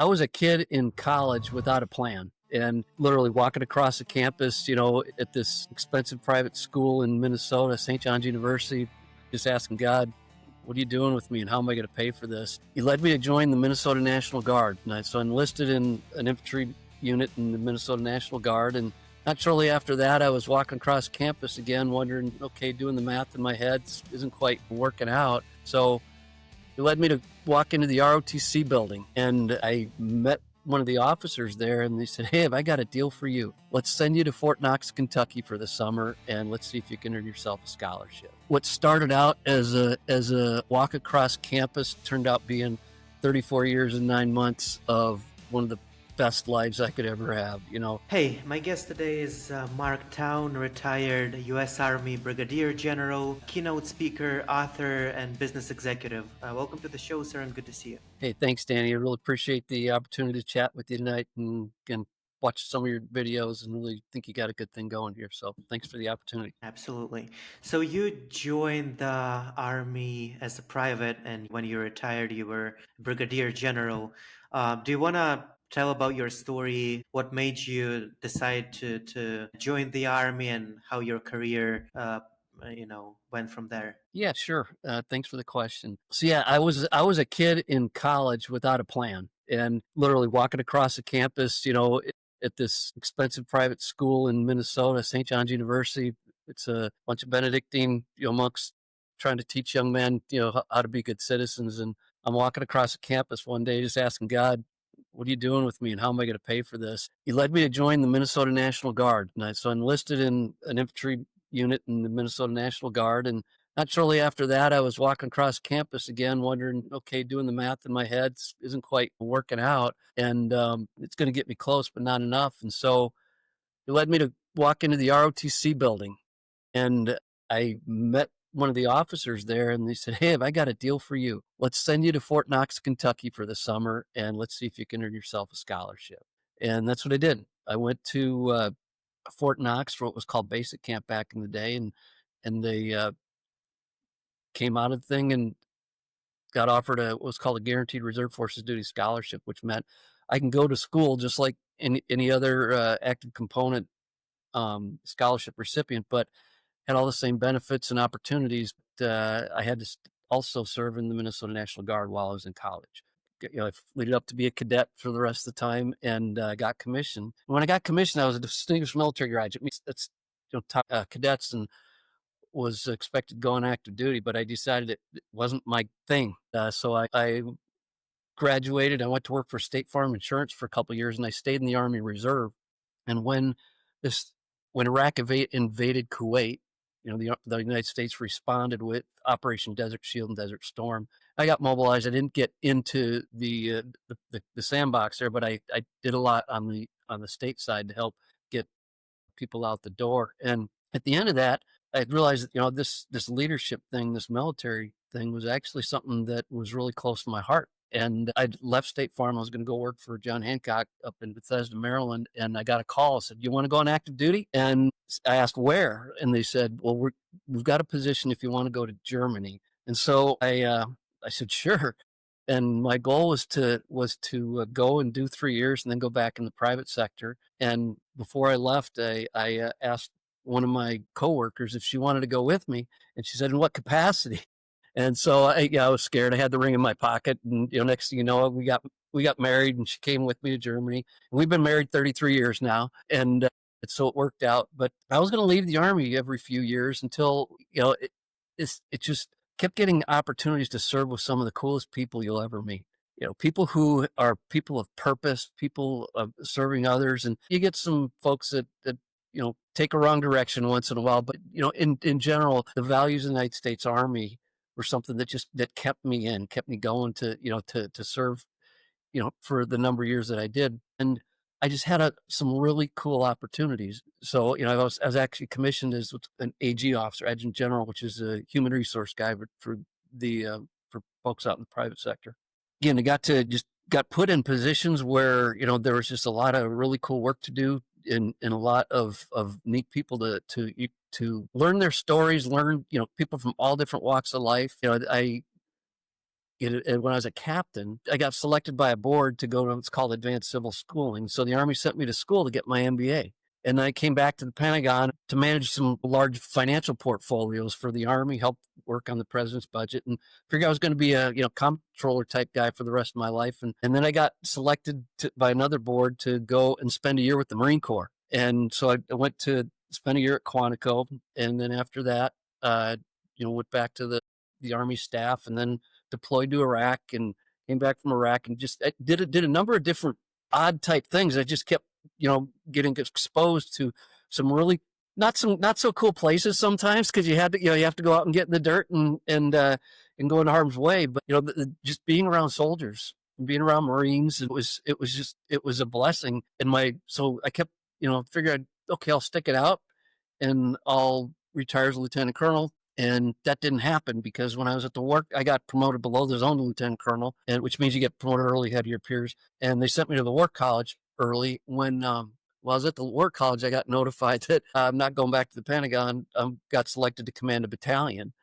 I was a kid in college without a plan and literally walking across the campus, at this expensive private school in Minnesota, St. John's University, just asking God, what are you doing with me and how am I going to pay for this? He led me to join the Minnesota National Guard. So I enlisted in an infantry unit in the Minnesota National Guard. And not shortly after that, I was walking across campus again, wondering, okay, doing the math in my head isn't quite working out. So he led me to walk into the ROTC building, and I met one of the officers there, and they said, hey, have I got a deal for you? Let's send you to Fort Knox, Kentucky for the summer, and let's see if you can earn yourself a scholarship. What started out as a walk across campus turned out being 34 years and 9 months of one of the best lives I could ever have, Hey, my guest today is Mark Towne, retired U.S. Army Brigadier General, keynote speaker, author, and business executive. Welcome to the show, sir, and good to see you. Hey, thanks, Danny. I really appreciate the opportunity to chat with you tonight and watch some of your videos and really think you got a good thing going here. So thanks for the opportunity. Absolutely. So you joined the Army as a private, and when you retired, you were Brigadier General. Do you want to tell about your story? What made you decide to join the Army, and how your career, went from there? Yeah, sure. Thanks for the question. So yeah, I was a kid in college without a plan and literally walking across the campus, at this expensive private school in Minnesota, St. John's University. It's a bunch of Benedictine, monks trying to teach young men, how to be good citizens. And I'm walking across the campus one day, just asking God, what are you doing with me and how am I going to pay for this? He led me to join the Minnesota National Guard. So I enlisted in an infantry unit in the Minnesota National Guard. And not shortly after that, I was walking across campus again, wondering, okay, doing the math in my head isn't quite working out. And it's going to get me close, but not enough. And so it led me to walk into the ROTC building. And I met one of the officers there, and they said, hey, have I got a deal for you? Let's send you to Fort Knox, Kentucky for the summer, and let's see if you can earn yourself a scholarship. And that's what I did. I went to Fort Knox for what was called basic camp back in the day, and they came out of the thing and got offered what was called a guaranteed reserve forces duty scholarship, which meant I can go to school just like any other active component scholarship recipient, but had all the same benefits and opportunities. I had to also serve in the Minnesota National Guard while I was in college. I leaded up to be a cadet for the rest of the time and got commissioned. When I got commissioned, I was a distinguished military graduate. That's top cadets and was expected to go on active duty, but I decided it wasn't my thing. So I graduated. I went to work for State Farm Insurance for a couple of years, and I stayed in the Army Reserve. And this when Iraq invaded Kuwait, the United States responded with Operation Desert Shield and Desert Storm. I got mobilized. I didn't get into the sandbox there, but I did a lot on the state side to help get people out the door. And at the end of that, I realized that this leadership thing, this military thing, was actually something that was really close to my heart. And I left State Farm. I was going to go work for John Hancock up in Bethesda, Maryland. And I got a call. Said, "You want to go on active duty?" And I asked where, and they said, "Well, we've got a position if you want to go to Germany." And so I said, "Sure." And my goal was to go and do 3 years and then go back in the private sector. And before I left, I asked one of my coworkers if she wanted to go with me, and she said, "In what capacity?" And so I was scared. I had the ring in my pocket, and next thing you know, we got married, and she came with me to Germany. And we've been married 33 years now, and so it worked out. But I was going to leave the Army every few years until it just kept getting opportunities to serve with some of the coolest people you'll ever meet. People who are people of purpose, people of serving others, and you get some folks that take a wrong direction once in a while. But in general, the values of the United States Army were something that kept me going to serve, for the number of years that I did. And I just had some really cool opportunities. So, I was actually commissioned as an AG officer, Adjutant General, which is a human resource guy for for folks out in the private sector. Again, I got put in positions where, there was just a lot of really cool work to do and a lot of neat people to learn their stories, learn, people from all different walks of life. And when I was a captain, I got selected by a board to go to what's called advanced civil schooling. So the Army sent me to school to get my MBA. And I came back to the Pentagon to manage some large financial portfolios for the Army, help work on the president's budget, and figured I was going to be a comptroller type guy for the rest of my life. And then I got selected by another board to go and spend a year with the Marine Corps. And so I went to spend a year at Quantico, and then after that, uh, went back to the Army staff, and then deployed to Iraq, and came back from Iraq, and just did a number of different odd type things. I just kept getting exposed to some really not so cool places sometimes, because you had to you have to go out and get in the dirt and go into harm's way. But just being around soldiers, being around Marines, it was a blessing. So I kept figured, okay, I'll stick it out and I'll retire as a lieutenant colonel. And that didn't happen, because when I was at the war, I got promoted below the zone to lieutenant colonel, and which means you get promoted early ahead of your peers. And they sent me to the war college early. While I was at the war college, I got notified that I'm not going back to the Pentagon. Got selected to command a battalion.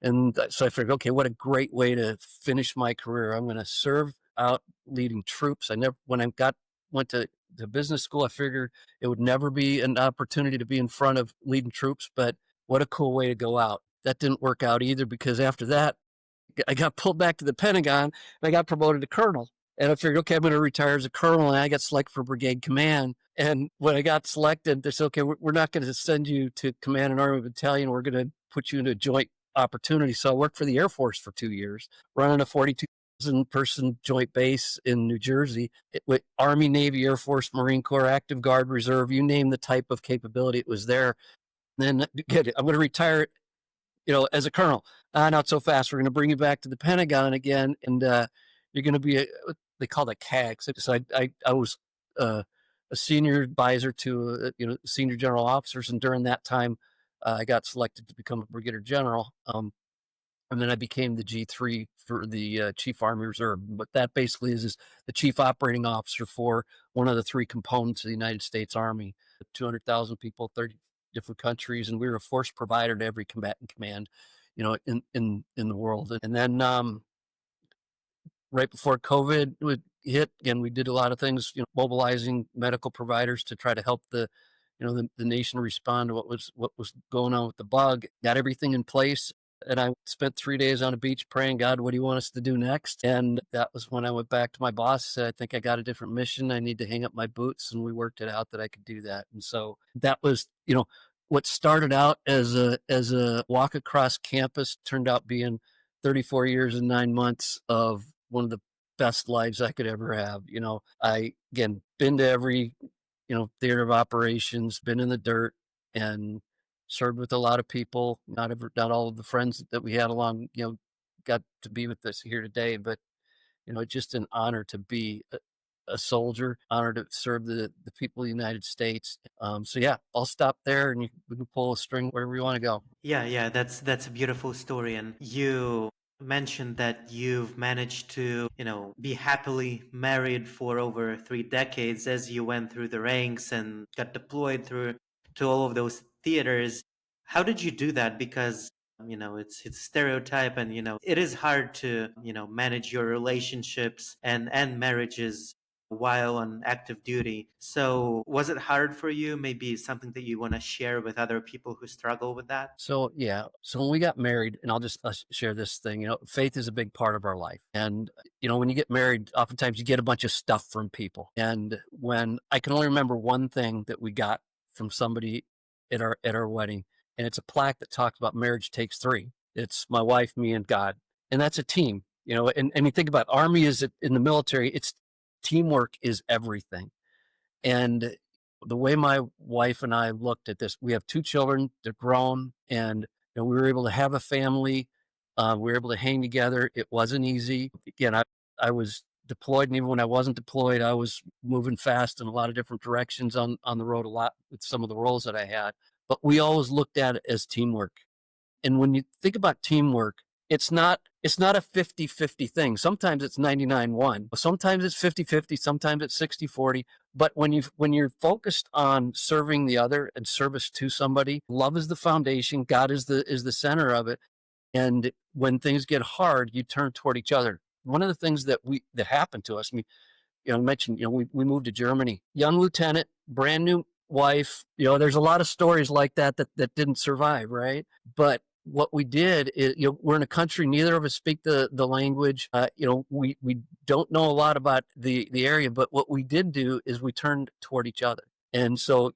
And so I figured, okay, what a great way to finish my career. I'm going to serve out leading troops. When went to business school, I figured it would never be an opportunity to be in front of leading troops, but what a cool way to go out. That didn't work out either, because after that, I got pulled back to the Pentagon and I got promoted to colonel. And I figured, okay, I'm going to retire as a colonel. And I got selected for brigade command. And when I got selected, they said, okay, we're not going to send you to command an Army battalion. We're going to put you into a joint opportunity. So I worked for the Air Force for 2 years, running a 42,000-person joint base in New Jersey with Army, Navy, Air Force, Marine Corps, Active Guard, Reserve, you name the type of capability, it was there. And then I'm going to retire as a colonel. Not so fast. We're going to bring you back to the Pentagon again, and you're going to be what they call the CAGs. So I was a senior advisor to senior general officers, and during that time, I got selected to become a brigadier general. And then I became the G3 for the Chief Army Reserve. What that basically is the chief operating officer for one of the three components of the United States Army. 200,000 people, 30 different countries, and we were a force provider to every combatant command, in the world. And then right before COVID would hit, again, we did a lot of things, mobilizing medical providers to try to help the nation respond to what was going on with the bug. Got everything in place. And I spent 3 days on a beach praying, God, what do you want us to do next? And that was when I went back to my boss, said, I think I got a different mission. I need to hang up my boots. And we worked it out that I could do that. And so that was, what started out as a walk across campus turned out being 34 years and 9 months of one of the best lives I could ever have. I, again, been to every, theater of operations, been in the dirt, and served with a lot of people. Not all of the friends that we had along, got to be with us here today, but it's just an honor to be a soldier, honor to serve the people of the United States. So yeah, I'll stop there, and we can pull a string wherever you want to go. Yeah, that's a beautiful story. And you mentioned that you've managed to, be happily married for over 3 decades as you went through the ranks and got deployed through to all of those theaters. How did you do that? Because it's a stereotype, and it is hard to manage your relationships and marriages while on active duty. So was it hard for you? Maybe something that you want to share with other people who struggle with that? So yeah, so when we got married, and I'll just share this thing. Faith is a big part of our life, and when you get married, oftentimes you get a bunch of stuff from people. And when I can only remember one thing that we got from somebody at our wedding, and it's a plaque that talks about marriage takes three. It's my wife, me, and God, and that's a team. And you think about Army is in the military. It's teamwork is everything. And the way my wife and I looked at this, we have two children, they're grown, and we were able to have a family. We were able to hang together. It wasn't easy. Again, I was deployed, and even when I wasn't deployed, I was moving fast in a lot of different directions on the road a lot with some of the roles that I had. But we always looked at it as teamwork. And when you think about teamwork, it's not a 50-50 thing. Sometimes it's 99-1. Sometimes it's 50-50. Sometimes it's 60-40. But when you're focused on serving the other and service to somebody, love is the foundation. God is the center of it. And when things get hard, you turn toward each other. One of the things that happened to us, I mean, I mentioned, we moved to Germany, young lieutenant, brand new wife. There's a lot of stories like that didn't survive, right? But what we did is, we're in a country, neither of us speak the language. We don't know a lot about the area, but what we did do is we turned toward each other. And so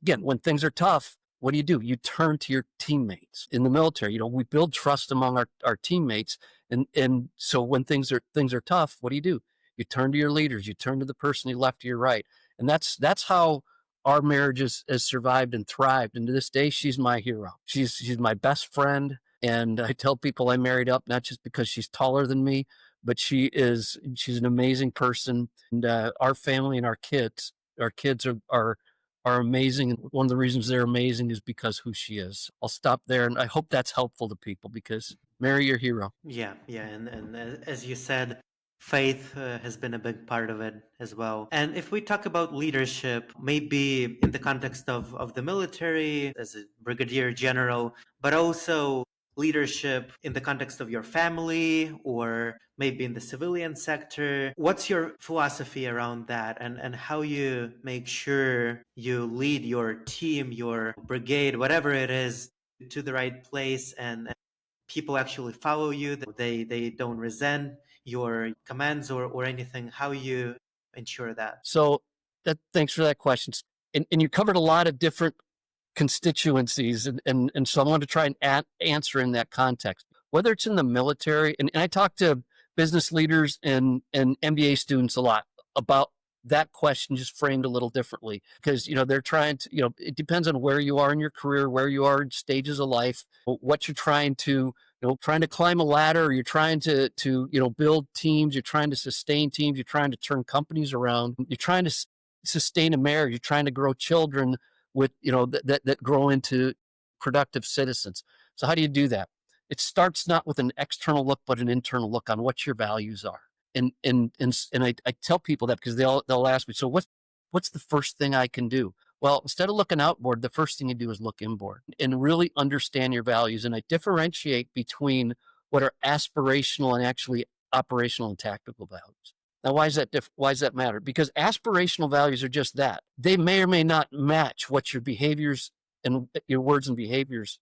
again, when things are tough, what do? You turn to your teammates in the military. We build trust among our teammates. And so when things are tough, what do? You turn to your leaders. You turn to the person you left to your right. And that's how our marriage has survived and thrived. And to this day, she's my hero. She's my best friend. And I tell people I married up not just because she's taller than me, but she's an amazing person. And our family and our kids are amazing. And one of the reasons they're amazing is because who she is. I'll stop there, and I hope that's helpful to people, because marry your hero. Yeah, yeah, and as you said, faith has been a big part of it as well. And if we talk about leadership, maybe in the context of the military as a brigadier general, but also leadership in the context of your family or maybe in the civilian sector, what's your philosophy around that, and how you make sure you lead your team, your brigade, whatever it is, to the right place, and people actually follow you, that they don't resent your commands or anything, how you ensure that? So thanks for that question. And you covered a lot of different constituencies. And so I want to try and answer in that context, whether it's in the military. And I talk to business leaders and MBA students a lot about that question, just framed a little differently, because, they're trying to, it depends on where you are in your career, where you are in stages of life, what you're trying to, trying to climb a ladder, or you're trying to build teams, you're trying to sustain teams, you're trying to turn companies around, you're trying to sustain a marriage, you're trying to grow children with, that grow into productive citizens. So how do you do that? It starts not with an external look, but an internal look on what your values are. And I tell people that because they'll ask me, so what's the first thing I can do? Well, instead of looking outboard, the first thing you do is look inboard and really understand your values. And I differentiate between what are aspirational and actually operational and tactical values. Now, why does that matter? Because aspirational values are just that. They may or may not match what your behaviors and your words and behaviors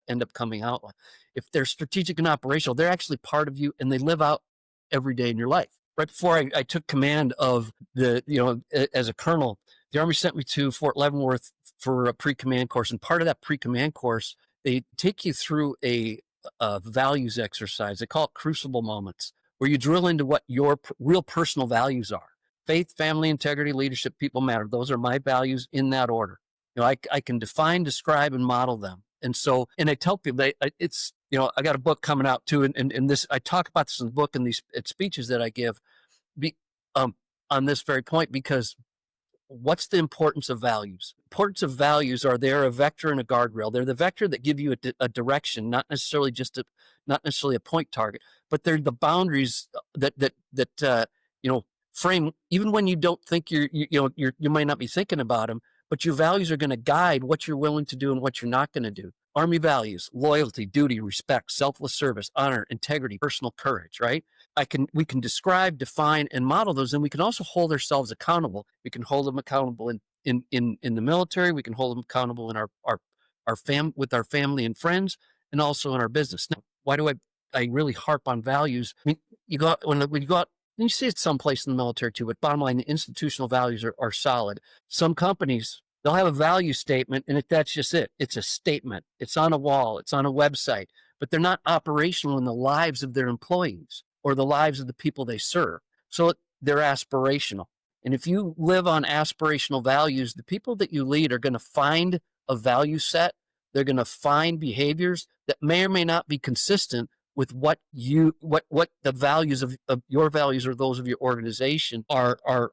end up coming out like. If they're strategic and operational, they're actually part of you and they live out every day in your life. Right before I took command of as a colonel, the Army sent me to Fort Leavenworth for a pre-command course. And part of that pre-command course, they take you through a values exercise. They call it crucible moments, where you drill into what your real personal values are. Faith, family, integrity, leadership, people matter. Those are my values in that order. I can define, describe, and model them. And I tell people it's, I got a book coming out too. And this, I talk about this in the book and these speeches that I give on this very point, because what's the importance of values? Importance of values are they're a vector and a guardrail. They're the vector that give you a direction, not necessarily a point target, but they're the boundaries that frame, even when you don't think you might not be thinking about them, but your values are going to guide what you're willing to do and what you're not going to do. Army values: loyalty, duty, respect, selfless service, honor, integrity, personal courage, right? We can describe, define, and model those, and we can also hold ourselves accountable. We can hold them accountable in the military. We can hold them accountable in with our family and friends, and also in our business. Now, why do I really harp on values? I mean, when you go out, and you see it someplace in the military too, but bottom line, the institutional values are solid. Some companies, they'll have a value statement, and that's just it. It's a statement. It's on a wall. It's on a website, but they're not operational in the lives of their employees or the lives of the people they serve. So they're aspirational. And if you live on aspirational values, the people that you lead are going to find a value set. They're going to find behaviors that may or may not be consistent with what the values of your values or those of your organization are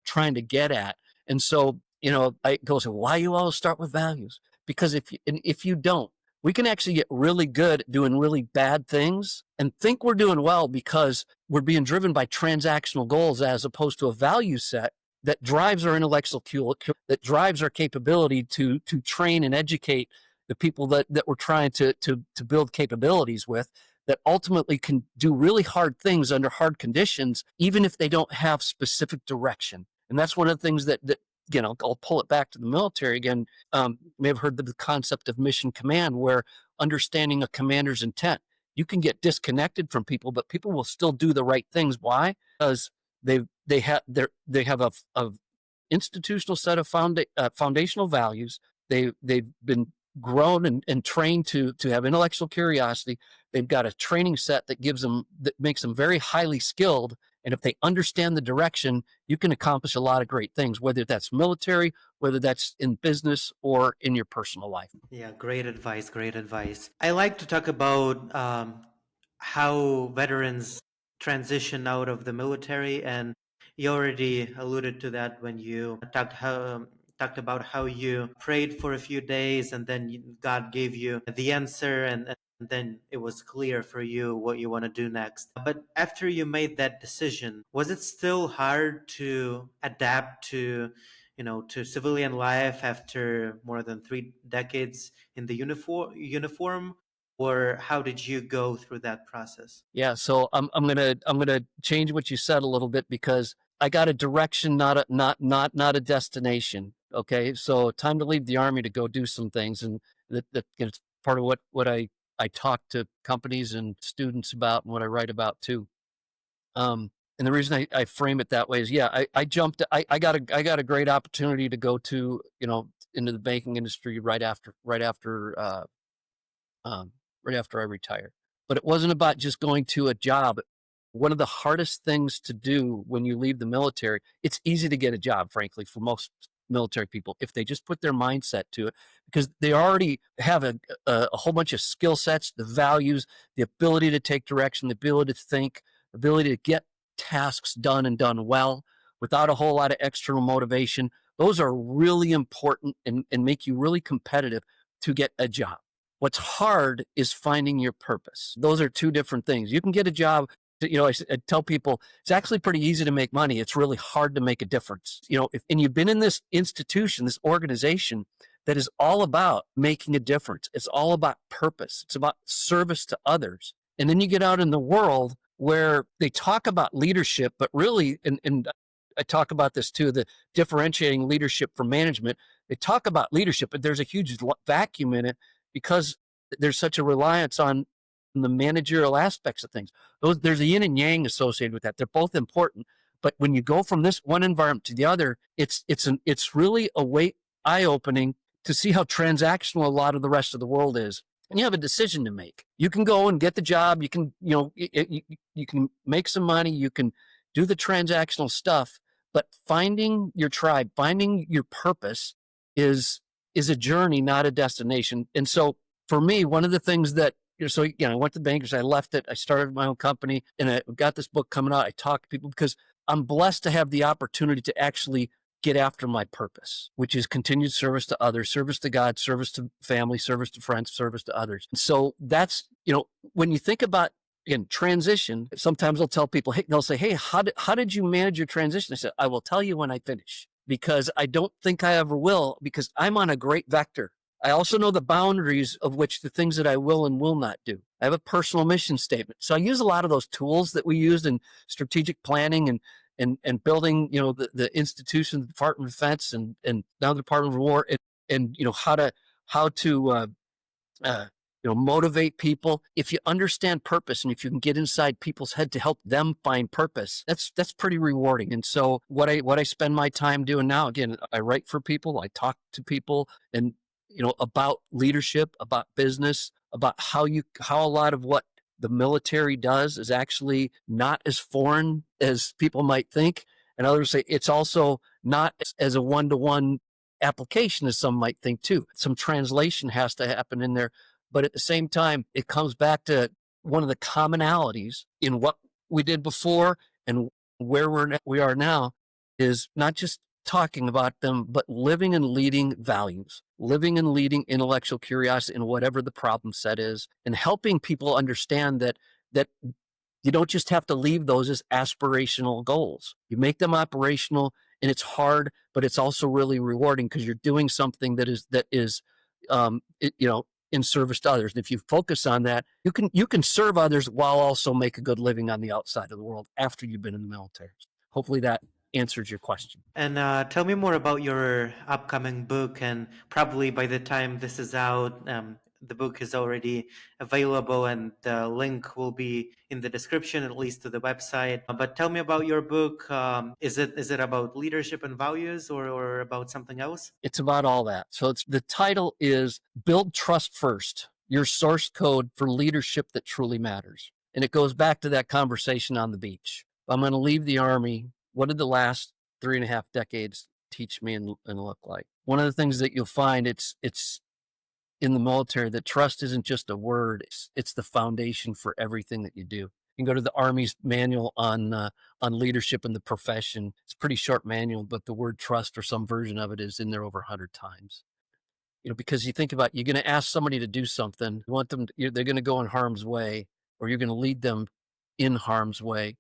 trying to get at. And so, I go, so why you always start with values? Because if you don't, we can actually get really good at doing really bad things and think we're doing well because we're being driven by transactional goals, as opposed to a value set that drives our intellectual fuel, that drives our capability to train and educate the people that we're trying to build capabilities with, that ultimately can do really hard things under hard conditions, even if they don't have specific direction. And that's one of the things that I'll pull it back to the military again. You may have heard the concept of mission command, where understanding a commander's intent, you can get disconnected from people, but people will still do the right things. Why? Because they have a institutional set of foundational values. They've been grown and trained to have intellectual curiosity. They've got a training set that makes them very highly skilled. And if they understand the direction, you can accomplish a lot of great things, whether that's military, whether that's in business or in your personal life. Yeah, great advice. Great advice. I like to talk about how veterans transition out of the military, and you already alluded to that when you talked about how you prayed for a few days, and then God gave you the answer, and then it was clear for you what you want to do next. But after you made that decision, was it still hard to adapt to, to civilian life after more than 3 decades in the uniform? Or how did you go through that process? Yeah, so I'm gonna change what you said a little bit, because I got a direction, not a destination. Okay, so time to leave the Army to go do some things, and it's part of what I talk to companies and students about, and what I write about too. And the reason I frame it that way is, yeah, I jumped. I got a great opportunity to go to, into the banking industry um, right after I retired. But it wasn't about just going to a job. One of the hardest things to do when you leave the military, it's easy to get a job, frankly, for most military people, if they just put their mindset to it, because they already have a whole bunch of skill sets, the values, the ability to take direction, the ability to think, the ability to get tasks done and done well without a whole lot of external motivation. Those are really important and make you really competitive to get a job. What's hard is finding your purpose. Those are two different things. You can get a job. I tell people it's actually pretty easy to make money. It's really hard to make a difference. And you've been in this institution, this organization that is all about making a difference. It's all about purpose. It's about service to others. And then you get out in the world where they talk about leadership, but really, and I talk about this too, the differentiating leadership from management. They talk about leadership, but there's a huge vacuum in it, because there's such a reliance on the managerial aspects of things. There's a yin and yang associated with that. They're both important, but when you go from this one environment to the other, it's really eye opening to see how transactional a lot of the rest of the world is. And you have a decision to make. You can go and get the job. You can you can make some money. You can do the transactional stuff, but finding your tribe, finding your purpose is a journey, not a destination. And so for me, one of the things that, I went to bankers, I left it, I started my own company, and I got this book coming out. I talk to people because I'm blessed to have the opportunity to actually get after my purpose, which is continued service to others, service to God, service to family, service to friends, service to others. And so that's, when you think about, in transition, sometimes I'll tell people, hey, they'll say, hey, how did you manage your transition? I said, I will tell you when I finish, because I don't think I ever will, because I'm on a great vector. I also know the boundaries of which the things that I will and will not do. I have a personal mission statement. So I use a lot of those tools that we used in strategic planning and building, the institution, the Department of Defense and now the Department of War, and how to motivate people. If you understand purpose, and if you can get inside people's head to help them find purpose, that's pretty rewarding. And so what I spend my time doing now, again, I write for people, I talk to people, and about leadership, about business, about how a lot of what the military does is actually not as foreign as people might think. And others say it's also not as a one-to-one application as some might think too. Some translation has to happen in there. But at the same time, it comes back to one of the commonalities in what we did before and where we are now is not just talking about them, but living and leading values, living and leading intellectual curiosity in whatever the problem set is, and helping people understand that you don't just have to leave those as aspirational goals. You make them operational, and it's hard, but it's also really rewarding, because you're doing something that is in service to others. And if you focus on that, you can serve others while also make a good living on the outside of the world after you've been in the military. Hopefully that answers your question. And tell me more about your upcoming book. And probably by the time this is out, the book is already available, and the link will be in the description, at least to the website. But tell me about your book. Is it about leadership and values, or about something else? It's about all that. So the title is Build Trust First, your source code for leadership that truly matters. And it goes back to that conversation on the beach. I'm going to leave the Army. What did the last 3.5 decades teach me and look like? One of the things that you'll find, it's in the military, that trust isn't just a word. It's the foundation for everything that you do. You can go to the Army's manual on leadership in the profession. It's a pretty short manual, but the word trust or some version of it is in there over 100 times. Because you think about, you're going to ask somebody to do something, you want them, they're going to go in harm's way, or you're going to lead them in harm's way.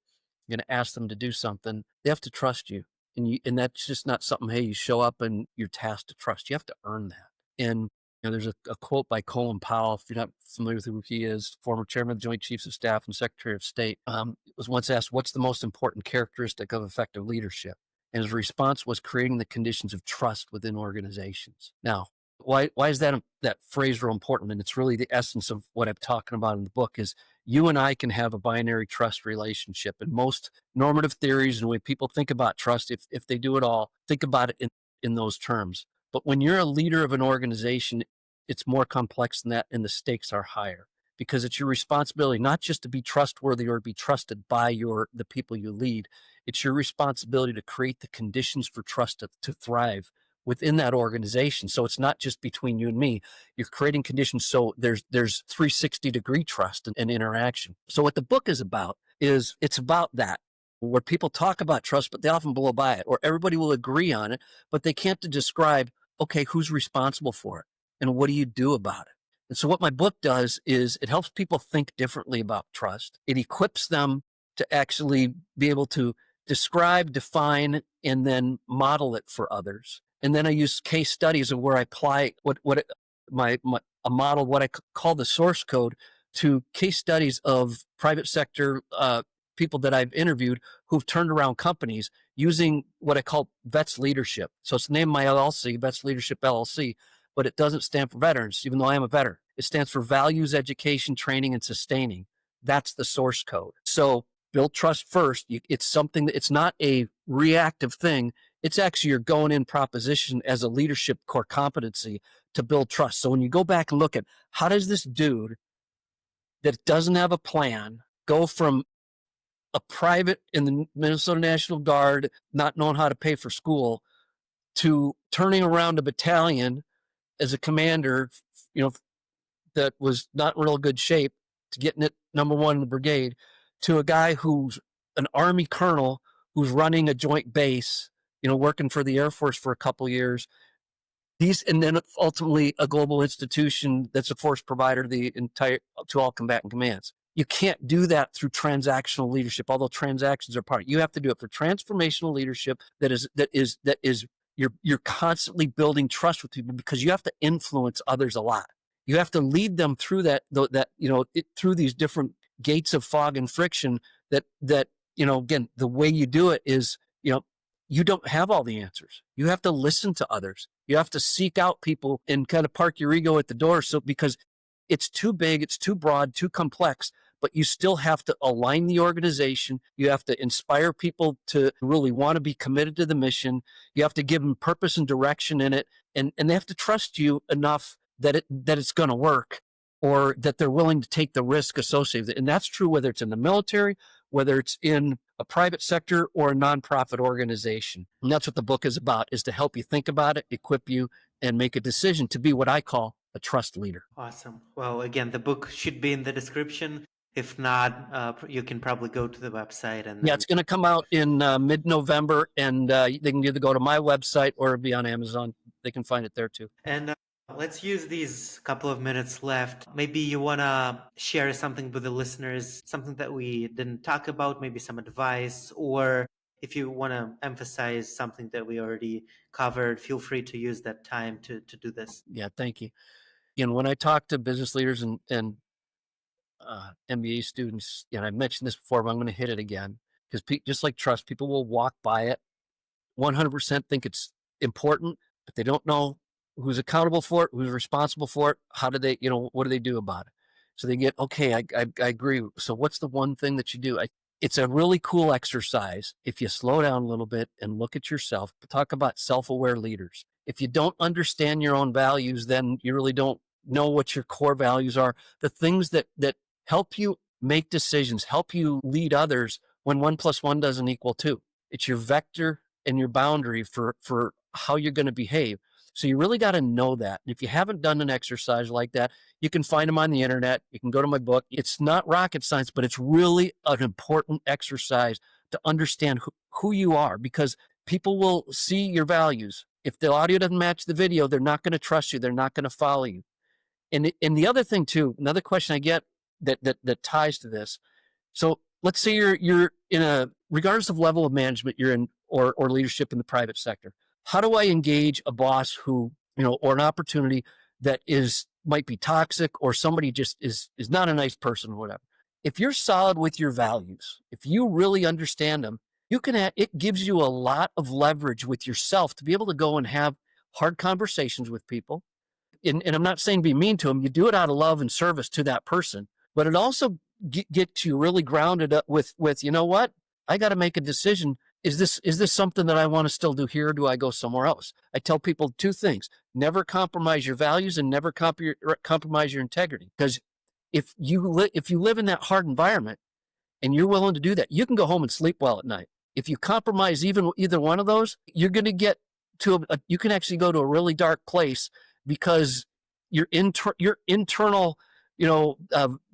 You're going to ask them to do something. They have to trust you, and that's just not something. Hey, you show up and you're tasked to trust. You have to earn that. And there's a quote by Colin Powell. If you're not familiar with who he is, former chairman of the Joint Chiefs of Staff and Secretary of State, was once asked, "What's the most important characteristic of effective leadership?" And his response was creating the conditions of trust within organizations. Now, why is that phrase real important? And it's really the essence of what I'm talking about in the book. Is you and I can have a binary trust relationship, and most normative theories and the way people think about trust, if they do it all, think about it in those terms. But when you're a leader of an organization, it's more complex than that, and the stakes are higher, because it's your responsibility not just to be trustworthy or be trusted by the people you lead. It's your responsibility to create the conditions for trust to thrive within that organization. So it's not just between you and me. You're creating conditions so there's 360-degree trust and interaction. So what the book is about is it's about that, where people talk about trust, but they often blow by it, or everybody will agree on it, but they can't describe, okay, who's responsible for it and what do you do about it? And so what my book does is it helps people think differently about trust. It equips them to actually be able to describe, define, and then model it for others. And then I use case studies of where I apply a model, what I call the source code, to case studies of private sector people that I've interviewed who've turned around companies using what I call VETS leadership. So it's the name of my LLC, VETS Leadership LLC, but it doesn't stand for veterans, even though I am a veteran. It stands for Values, Education, Training, and Sustaining. That's the source code. So build trust first. It's something that it's not a reactive thing. It's actually your going in proposition as a leadership core competency to build trust. So when you go back and look at how does this dude that doesn't have a plan go from a private in the Minnesota National Guard, not knowing how to pay for school, to turning around a battalion as a commander, that was not in real good shape, to getting it number one in the brigade, to a guy who's an Army colonel who's running a joint base, working for the Air Force for a couple years. And then ultimately a global institution that's a force provider to all combatant commands. You can't do that through transactional leadership, although transactions are part. You have to do it for transformational leadership that is you're constantly building trust with people, because you have to influence others a lot. You have to lead them through through these different gates of fog and friction that again, the way you do it is, you don't have all the answers. You have to listen to others. You have to seek out people and kind of park your ego at the door. So because it's too big, it's too broad, too complex, but you still have to align the organization. You have to inspire people to really want to be committed to the mission. You have to give them purpose and direction in it. And they have to trust you enough that it's going to work, or that they're willing to take the risk associated with it. And that's true whether it's in the military, whether it's in a private sector or a nonprofit organization. And that's what the book is about, is to help you think about it, equip you, and make a decision to be what I call a trust leader. Awesome. Well, again, the book should be in the description. If not, you can probably go to the website. And Yeah, it's going to come out in mid-November, and they can either go to my website or be on Amazon. They can find it there too. And let's use these couple of minutes left. Maybe you want to share something with the listeners, something that we didn't talk about, maybe some advice, or if you want to emphasize something that we already covered, feel free to use that time to do this. Yeah, thank you. Again, when I talk to business leaders and MBA students, and I mentioned this before, but I'm going to hit it again because just like trust, people will walk by it 100% think it's important, but they don't know who's accountable for it, who's responsible for it. How do they, what do they do about it? So they get, okay, I agree. So what's the one thing that you do? It's a really cool exercise if you slow down a little bit and look at yourself. Talk about self-aware leaders. If you don't understand your own values, then you really don't know what your core values are. The things that help you make decisions, help you lead others when 1+1 doesn't equal 2. It's your vector and your boundary for how you're going to behave. So you really got to know that. And if you haven't done an exercise like that, you can find them on the internet. You can go to my book. It's not rocket science, but it's really an important exercise to understand who you are, because people will see your values. If the audio doesn't match the video, they're not going to trust you. They're not going to follow you. And the other thing too, another question I get that ties to this. So let's say you're in a, regardless of level of management you're in, or leadership in the private sector. How do I engage a boss who, or an opportunity that might be toxic, or somebody just is not a nice person or whatever? If you're solid with your values, if you really understand them, it gives you a lot of leverage with yourself to be able to go and have hard conversations with people. And I'm not saying be mean to them. You do it out of love and service to that person, but it also get you really grounded up with, you know what? I got to make a decision. Is this something that I want to still do here, or do I go somewhere else? I tell people two things: never compromise your values, and never compromise your integrity. Because if you live in that hard environment and you're willing to do that, you can go home and sleep well at night. If you compromise either one of those, you're going to get to you can actually go to a really dark place, because your internal,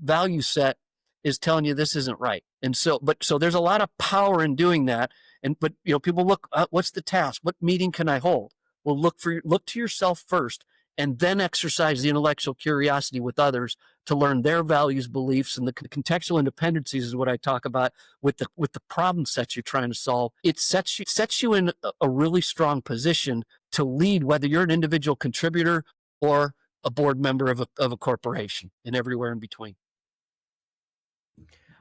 value set is telling you this isn't right. And so there's a lot of power in doing that. But people look, what's the task? What meeting can I hold? Well, look to yourself first, and then exercise the intellectual curiosity with others to learn their values, beliefs, and the contextual independencies is what I talk about with the problem sets you're trying to solve. It sets you in a really strong position to lead, whether you're an individual contributor or a board member of a corporation, and everywhere in between.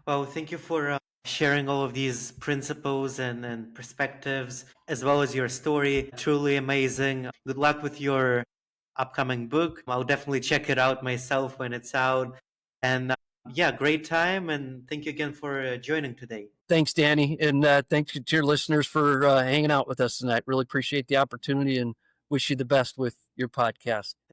Well, thank you for sharing all of these principles and perspectives, as well as your story. Truly amazing. Good luck with your upcoming book. I'll definitely check it out myself when it's out. And yeah, great time. And thank you again for joining today. Thanks, Danny. And thanks to your listeners for hanging out with us tonight. Really appreciate the opportunity and wish you the best with your podcast.